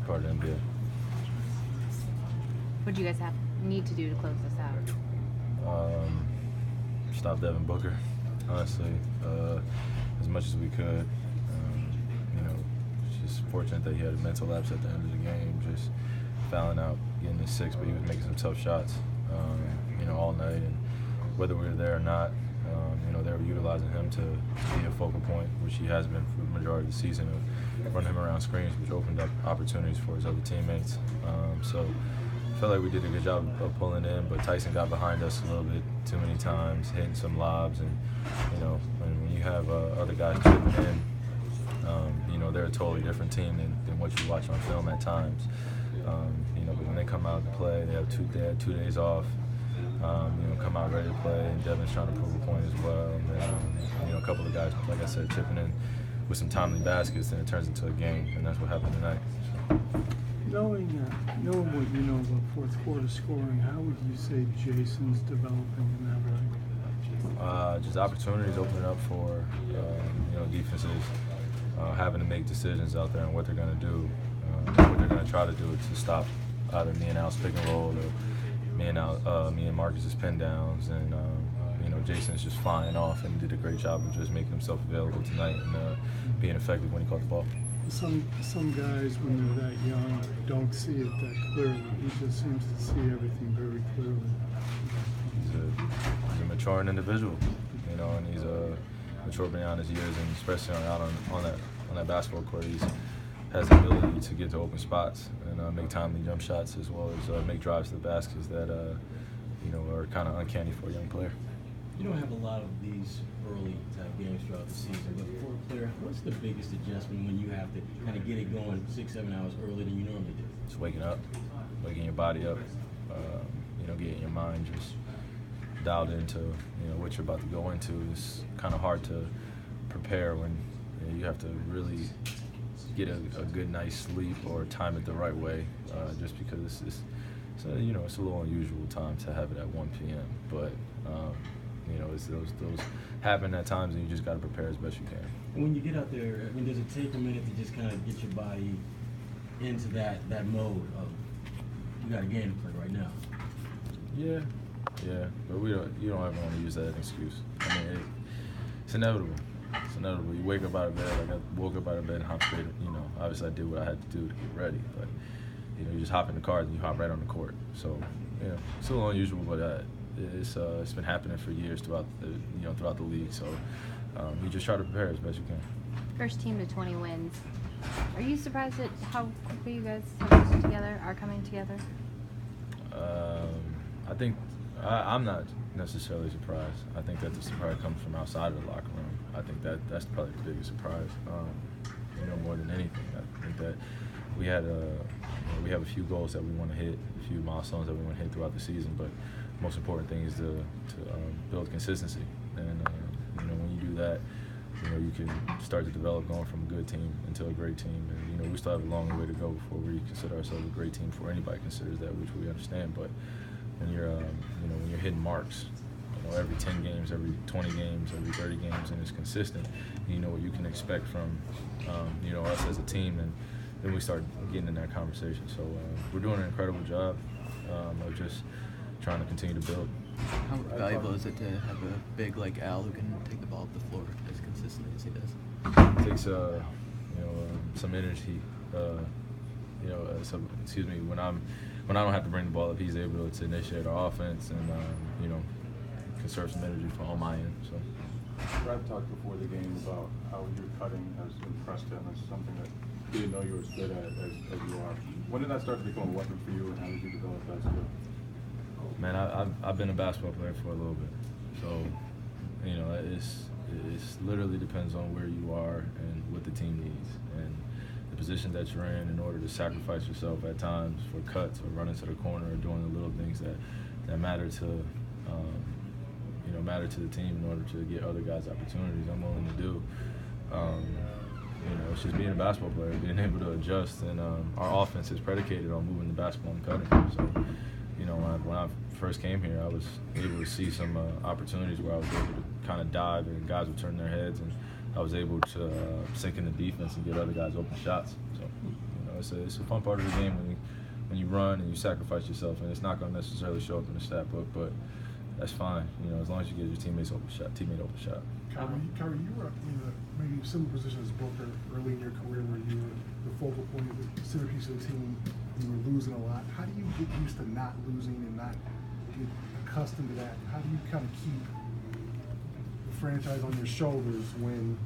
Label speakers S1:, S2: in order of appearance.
S1: part of the NBA.
S2: What do you guys need to do to close this out?
S1: Stop Devin Booker, honestly, as much as we could. Just fortunate that he had a mental lapse at the end of the game, just fouling out, getting his six, but he was making some tough shots, all night. And whether we were there or not, they were utilizing him to be a focal point, which he has been for the majority of the season, of running him around screens, which opened up opportunities for his other teammates. So I felt like we did a good job of pulling in, but Tyson got behind us a little bit too many times, hitting some lobs, and when you have other guys chipping in, they're a totally different team than what you watch on film at times. But when they come out to play, they had 2 days off. Come out ready to play, and Devin's trying to prove a point as well. And then, a couple of guys, like I said, chipping in with some timely baskets, and it turns into a game, and that's what happened tonight.
S3: Knowing what you know about fourth quarter scoring, how would you say Jason's developing in that way?
S1: Just opportunities opening up for defenses having to make decisions out there on what they're going to do, what they're going to try to do to stop either me and Al's pick and roll or me and Marcus's pin downs, and Jason's just flying off and did a great job of just making himself available tonight and being effective when he caught the ball.
S3: Some guys, when they're that young, don't see it that clearly. He just seems to see everything very clearly.
S1: He's a maturing individual, and he's mature beyond his years, and especially out on that basketball court, he has the ability to get to open spots and make timely jump shots, as well as make drives to the baskets that are kind of uncanny for a young player.
S4: You don't have a lot of these early type games throughout the season, but for a player, what's the biggest adjustment when you have to kind of get it going 6-7 hours earlier than you normally do?
S1: Just waking up, waking your body up, getting your mind just dialed into what you're about to go into. It's kind of hard to prepare when you have to really get a good night's sleep or time it the right way, just because it's a little unusual time to have it at 1 p.m. But it's those happen at times, and you just got to prepare as best you can.
S4: When you get out there, does it take a minute to just kind of get your body into that mode of you got a game to play right now?
S1: Yeah, but you don't ever want to use that as an excuse. It's inevitable. It's inevitable. You wake up out of bed. Like I woke up out of bed and hopped straight. Obviously I did what I had to do to get ready, but you just hop in the car and you hop right on the court. So it's a little unusual, but it's been happening for years throughout the league. So you just try to prepare as best you can.
S2: First team to 20 wins. Are you surprised at how quickly you guys are coming together?
S1: I think I'm not necessarily surprised. I think that the surprise comes from outside of the locker room. I think that's probably the biggest surprise. More than anything, I think that we have a few goals that we want to hit, a few milestones that we want to hit throughout the season. But the most important thing is to build consistency. And when you do that, you can start to develop going from a good team into a great team. And we still have a long way to go before we consider ourselves a great team, before anybody considers that, which we understand. But when you're hitting marks, every 10 games, every 20 games, every 30 games, and it's consistent, you know what you can expect from us as a team, and then we start getting in that conversation. So we're doing an incredible job of just trying to continue to build.
S5: How valuable is it to have a big like Al who can take the ball up the floor as consistently as he does?
S1: It takes some energy. When I don't have to bring the ball up, he's able to initiate our offense and conserve some energy for on my end. So.
S6: Brad talked before the game about how your cutting has impressed him as something that he didn't know you were as good at as you are. When did that start to become a weapon for you, and how did you develop that skill?
S1: Man, I've been a basketball player for a little bit, so it's literally depends on where you are and what the team needs and the position that you're in order to sacrifice yourself at times for cuts or running to the corner or doing the little things that matter to the team in order to get other guys opportunities. I'm willing to do. It's just being a basketball player, being able to adjust, and our offense is predicated on moving the basketball and cutting. So, when I first came here, I was able to see some opportunities where I was able to kind of dive and guys would turn their heads, and I was able to sink in the defense and get other guys open shots. So, it's a fun part of the game when you run and you sacrifice yourself, and it's not going to necessarily show up in the stat book, but that's fine. As long as you give your teammate open shot.
S7: Kyrie, you were in maybe similar position as Booker early in your career, where you were the focal point, the centerpiece of the team. You were losing a lot. How do you get used to not losing and not get accustomed to that? How do you kind of keep the franchise on your shoulders when